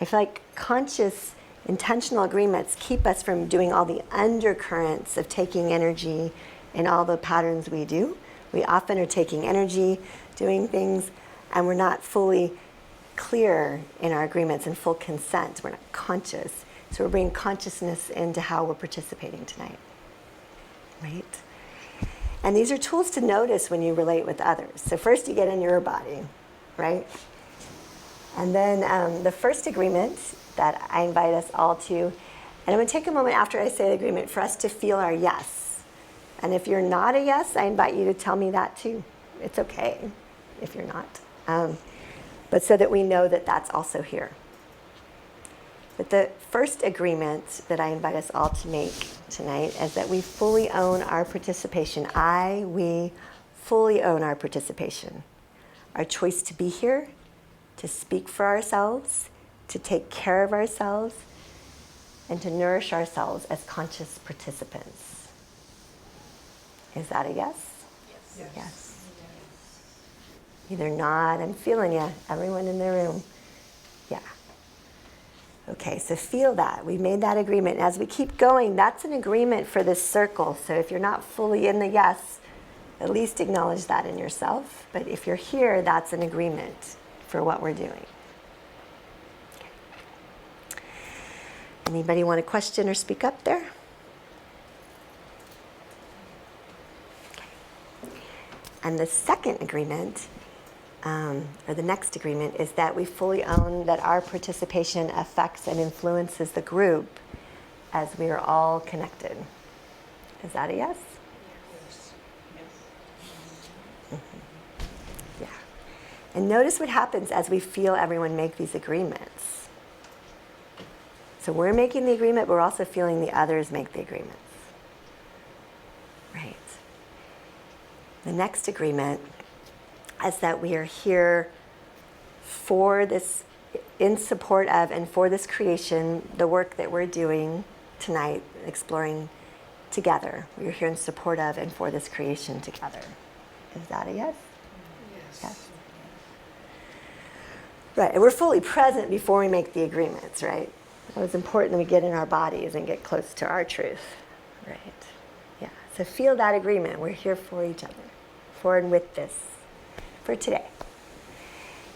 I feel like conscious, intentional agreements keep us from doing all the undercurrents of taking energy in all the patterns we do. We often are taking energy, doing things, and we're not fully clear in our agreements and full consent. We're not conscious. So we're bringing consciousness into how we're participating tonight. Right? And these are tools to notice when you relate with others. So first you get in your body, right? And then the first agreement that I invite us all to, and I'm going to take a moment after I say the agreement for us to feel our yes. And if you're not a yes, I invite you to tell me that too. It's okay if you're not. But so that we know that that's also here. But the first agreement that I invite us all to make tonight is that we fully own our participation. We fully own our participation. Our choice to be here, to speak for ourselves, to take care of ourselves, and to nourish ourselves as conscious participants. Is that a yes? yes. Yes. Either nod, I'm feeling you, everyone in the room. Yeah. Okay, so feel that. We made that agreement. As we keep going, that's an agreement for this circle. So if you're not fully in the yes, at least acknowledge that in yourself. But if you're here, that's an agreement for what we're doing. Okay. Anybody want to question or speak up there? Okay. And the second agreement, or the next agreement, is that we fully own that our participation affects and influences the group as we are all connected. Is that a yes? Yes. Mm-hmm. Yeah. And notice what happens as we feel everyone make these agreements. So we're making the agreement, but we're also feeling the others make the agreements. Right. The next agreement is that we are here for this, in support of and for this creation, the work that we're doing tonight, exploring together. We're here in support of and for this creation together. Is that a yes? Yes. Right, and we're fully present before we make the agreements, right? It was important that we get in our bodies and get close to our truth, right? Yeah, so feel that agreement. We're here for each other, for and with this, for today.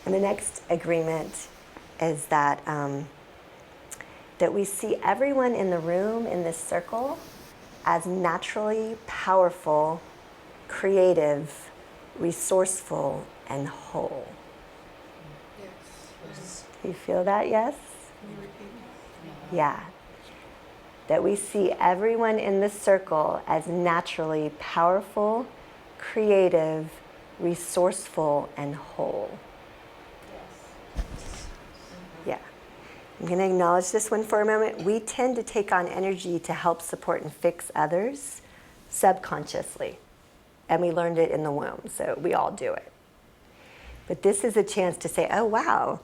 And the next agreement is that that we see everyone in the room, in this circle, as naturally powerful, creative, resourceful, and whole. Yes. Do you feel that, yes? Yeah. That we see everyone in this circle as naturally powerful, creative, resourceful, and whole. Yeah. I'm going to acknowledge this one for a moment. We tend to take on energy to help support and fix others subconsciously. And we learned it in the womb, so we all do it. But this is a chance to say, oh, wow,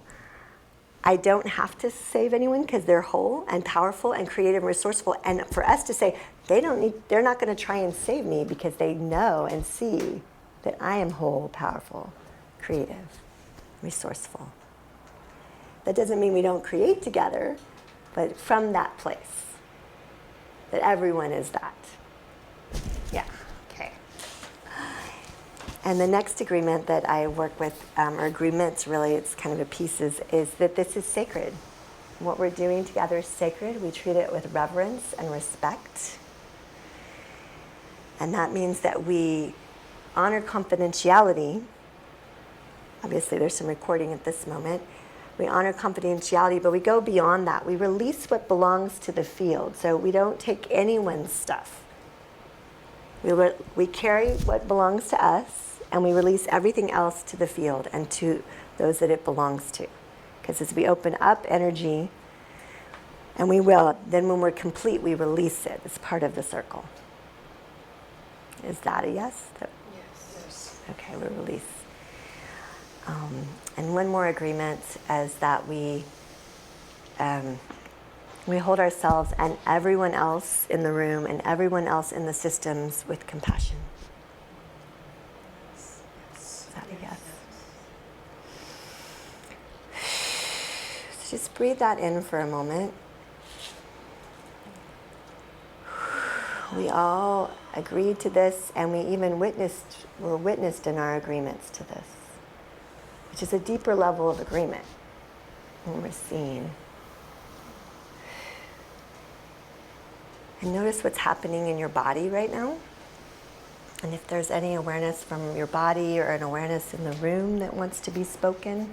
I don't have to save anyone because they're whole and powerful and creative and resourceful. And for us to say, they're not going to try and save me because they know and see that I am whole, powerful, creative, resourceful. That doesn't mean we don't create together, but from that place, that everyone is that. Yeah, okay. And the next agreement that I work with, or agreements really, it's kind of a pieces, is that this is sacred. what we're doing together is sacred. We treat it with reverence and respect. And that means that we honor confidentiality. Obviously, there's some recording at this moment. We honor confidentiality, but we go beyond that. We release what belongs to the field. So we don't take anyone's stuff. We carry what belongs to us, and we release everything else to the field and to those that it belongs to. Because as we open up energy, and we will, then when we're complete, we release it. It's part of the circle. Is that a yes? Yes. Okay, we release. And one more agreement is that we hold ourselves and everyone else in the room and everyone else in the systems with compassion. Is that a yes? So just breathe that in for a moment. We all agreed to this, and we even were witnessed in our agreements to this, which is a deeper level of agreement when we're seen. And notice what's happening in your body right now. And if there's any awareness from your body or an awareness in the room that wants to be spoken.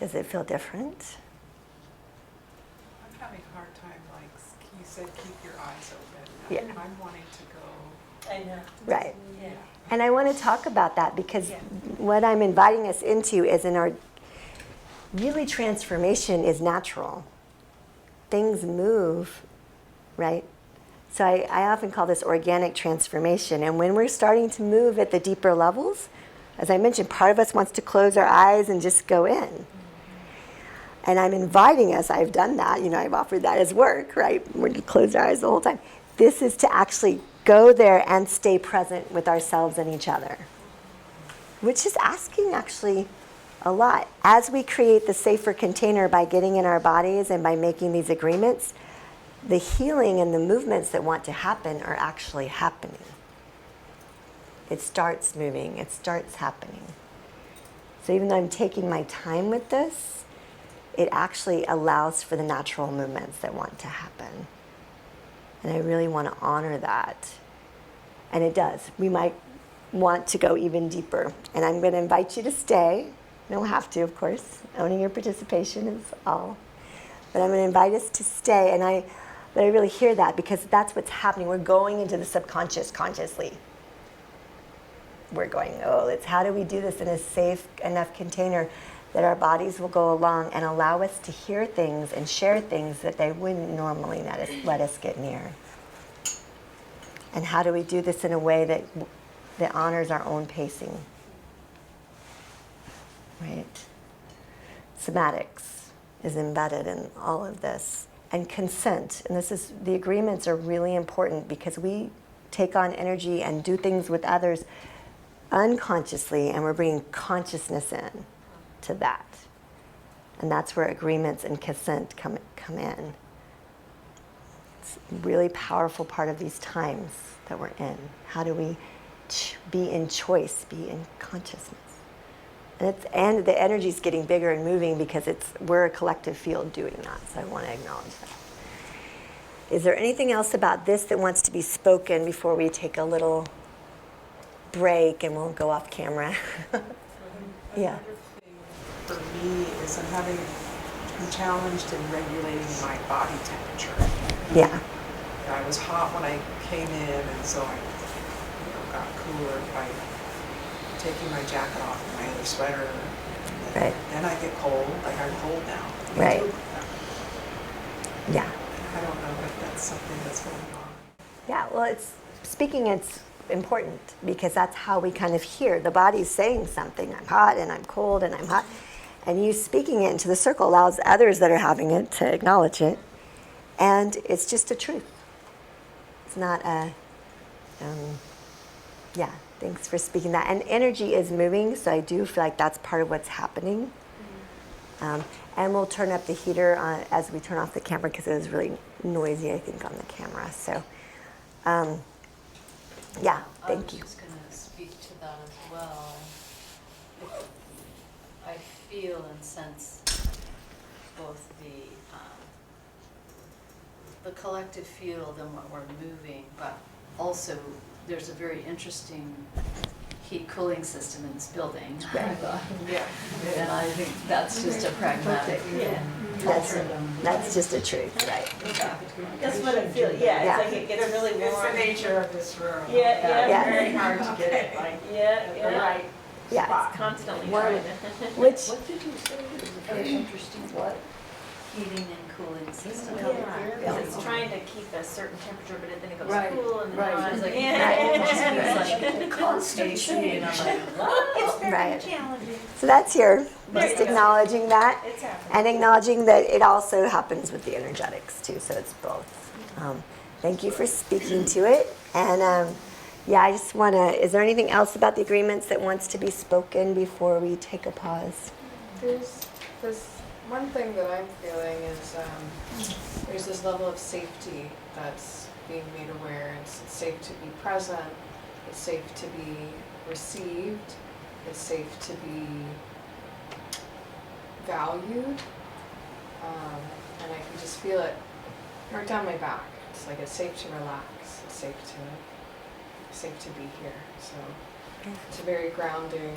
Does it feel different? I'm having a hard time, like you said, keep your eyes open. Yeah. I'm wanting to go. I know. Right. Yeah. And I want to talk about that because what I'm inviting us into is really transformation is natural. Things move, right? So I often call this organic transformation. And when we're starting to move at the deeper levels, as I mentioned, part of us wants to close our eyes and just go in. And I'm inviting us, I've done that, I've offered that as work, right? We're going to close our eyes the whole time. This is to actually go there and stay present with ourselves and each other, which is asking actually a lot. As we create the safer container by getting in our bodies and by making these agreements, the healing and the movements that want to happen are actually happening. It starts moving, it starts happening. So even though I'm taking my time with this, it actually allows for the natural movements that want to happen. And I really want to honor that. And it does. We might want to go even deeper. And I'm going to invite you to stay. You don't have to, of course. Owning your participation is all. But I'm going to invite us to stay. And I really hear that because that's what's happening. We're going into the subconscious consciously. We're going, it's how do we do this in a safe enough container that our bodies will go along and allow us to hear things and share things that they wouldn't normally let us get near. And how do we do this in a way that honors our own pacing? Right? Somatics is embedded in all of this. And consent, and the agreements are really important because we take on energy and do things with others unconsciously, and we're bringing consciousness in to that. And that's where agreements and consent come in. It's a really powerful part of these times that we're in. How do we be in choice, be in consciousness? And the energy is getting bigger and moving because we're a collective field doing that. So I want to acknowledge that. Is there anything else about this that wants to be spoken before we take a little break and we'll go off camera? Yeah. Another thing for me is I'm challenged in regulating my body temperature. Yeah. I was hot when I came in, and so I got cooler by taking my jacket off and my other sweater. And Right. Then I get cold, like I'm cold now. Right. Yeah. I don't know if that's something that's going on. Yeah, well, it's important because that's how we kind of hear. The body's saying something. I'm hot and I'm cold and I'm hot. And you speaking it into the circle allows others that are having it to acknowledge it. And it's just a truth. It's not a, thanks for speaking that. And energy is moving, so I do feel like that's part of what's happening. And we'll turn up the heater as we turn off the camera because it was really noisy, I think, on the camera. So Yeah, I thank was you. just gonna speak to that as well. I feel and sense both the collective field and what we're moving, but also there's a very interesting heat cooling system in this building. Right. Yeah. And I think that's just a pragmatic. Yeah. That's just a truth, right? That's what it feels, yeah, Yeah. it's like it gets really warm. It's the nature of this room. Yeah, yeah. Yeah. Very hard to get it like Yeah, the yeah. right Yeah. spot. Constantly One- trying to. Which, What did you say? It was a very interesting what? Heating and cooling system. Yeah, it's trying to keep a certain temperature, but then it goes Right, cool and then right. I was like, Right. yeah. It's like constant change. I'm like, what? It's very Right. challenging. so that's here, There just you go. acknowledging that. It's happening. And acknowledging that it also happens with the energetics too, so it's both. Thank you for speaking to it. And yeah, I just want to, is there anything else about the agreements that wants to be spoken before we take a pause? There's this one thing that I'm feeling is there's this level of safety that's being made aware. It's safe to be present. It's safe to be received. It's safe to be valued. And I can just feel it right down my back. It's like it's safe to relax. It's safe to be here. So it's a very grounding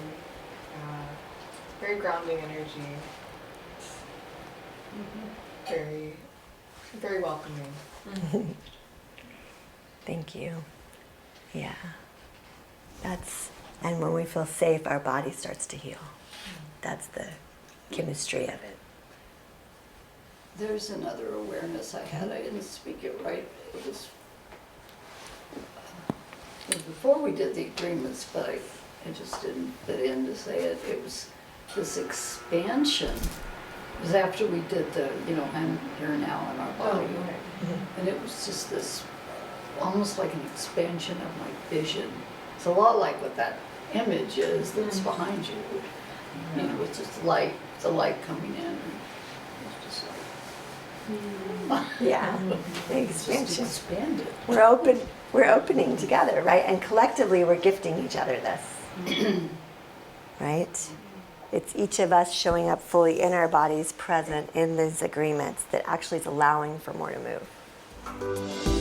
energy. Very, very welcoming. Thank you. Yeah. And when we feel safe, our body starts to heal. That's the chemistry of it. There's another awareness I had. I didn't speak it right. It was before we did the agreements, but I just didn't fit in to say it. It was this expansion. It was after we did the, I'm here now in our body. And it was just this, almost like an expansion of my vision. It's a lot like what that image is that's behind you. It's just light, the light coming in. It's just like, Yeah. The it's just expansion. expanded. We're opening together, right? And collectively we're gifting each other this. Right? It's each of us showing up fully in our bodies, present in these agreements that actually is allowing for more to move.